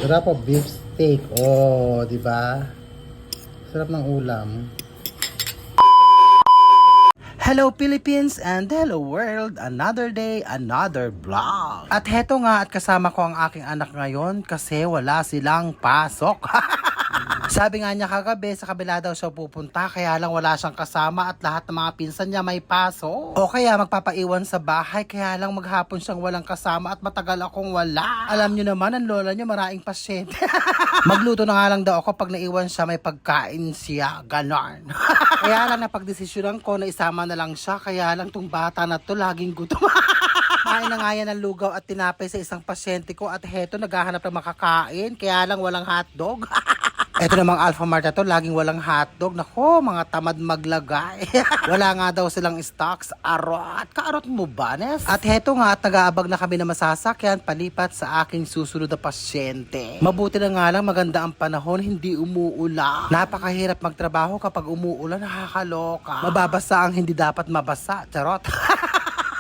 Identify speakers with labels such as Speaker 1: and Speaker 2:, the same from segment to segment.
Speaker 1: Sarap of beef steak. Oh, di ba? Sarap ng ulam. Hello Philippines and hello world! Another day, another vlog. At heto nga at kasama ko ang aking anak ngayon kasi wala silang pasok. Sabi nga niya kagabi sa kabila daw siya pupunta kaya lang wala siyang kasama at lahat ng mga pinsan niya may pasok. O kaya magpapaiwan sa bahay kaya lang maghapon siyang walang kasama at matagal akong wala. Alam niyo naman ang lola niyo maraming pasyente. Magluto na nga lang daw ako pag naiwan siya may pagkain siya. Ganon. Kaya lang napagdesisyonan ko na isama na lang siya kaya lang tong bata na to laging gutom. Kain na nga yan ng lugaw at tinapay sa isang pasyente ko at heto naghahanap ng makakain kaya lang walang hotdog. Ito namang Alphamart na to, laging walang hotdog. Nako, mga tamad maglagay. Wala nga daw silang stocks. Arot. Kaarot mo ba, Nes? At heto nga at nag-aabag na kami na masasakyan palipat sa aking susunod na pasyente. Mabuti na nga lang maganda ang panahon, hindi umuulan. Napakahirap magtrabaho kapag umuulan, nakakaloka. Mababasa ang hindi dapat mabasa. Charot.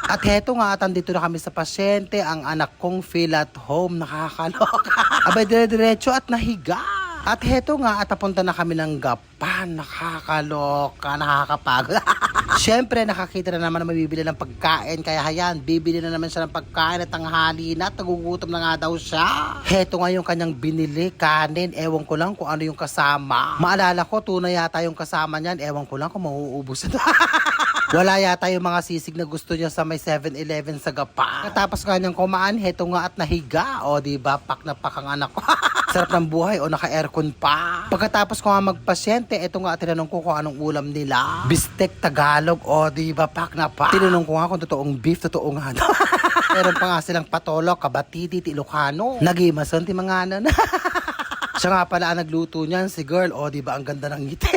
Speaker 1: At heto nga at andito na kami sa pasyente, ang anak kong feel at home, nakakaloka. Abay dire-diretso at nahiga. At heto nga at papunta na kami ng Gapan, nakakaloka, nakakapagod. Siyempre nakakita na naman na mabibili ng pagkain kaya hayan, bibili na naman siya ng pagkain at tanghali na at nagugutom na nga daw siya. Heto nga yung kanyang binili, kanin, ewan ko lang kung ano yung kasama. Maalala ko, tuna yata yung kasama niyan, ewan ko lang kung mauubos na. Wala yata yung mga sisig na gusto niya sa may 7-Eleven sa Gapan. Katapos nga niyang kumaan, heto nga at nahiga. O diba, pak na pak ang anak ko. Sarap ng buhay o naka-aircon pa. Pagkatapos ko nga magpasyente, eto nga tinanong ko kung anong ulam nila. Bistek Tagalog, o diba, pak na pak. Tinanong ko nga kung totoong beef, totoo nga. Meron pa nga silang patolo, kabatiti, Ilocano. Nagimason, ti mga anan. Siya nga pala ang nagluto niyan, si girl, o diba, ang ganda ng ngiti.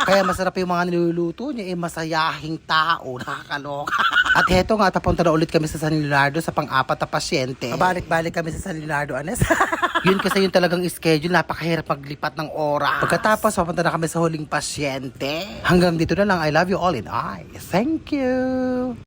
Speaker 1: Kaya masarap yung mga niluluto niya, masayahing tao, nakakaloka. At heto nga, tapunta na ulit kami sa San Leonardo sa pang-apat na pasyente. Pabalik-balik kami sa San Leonardo, Anes. Yun kasi yung talagang schedule, napakahirap maglipat ng oras. Pagkatapos, papunta na kami sa huling pasyente. Hanggang dito na lang, I love you all and I thank you.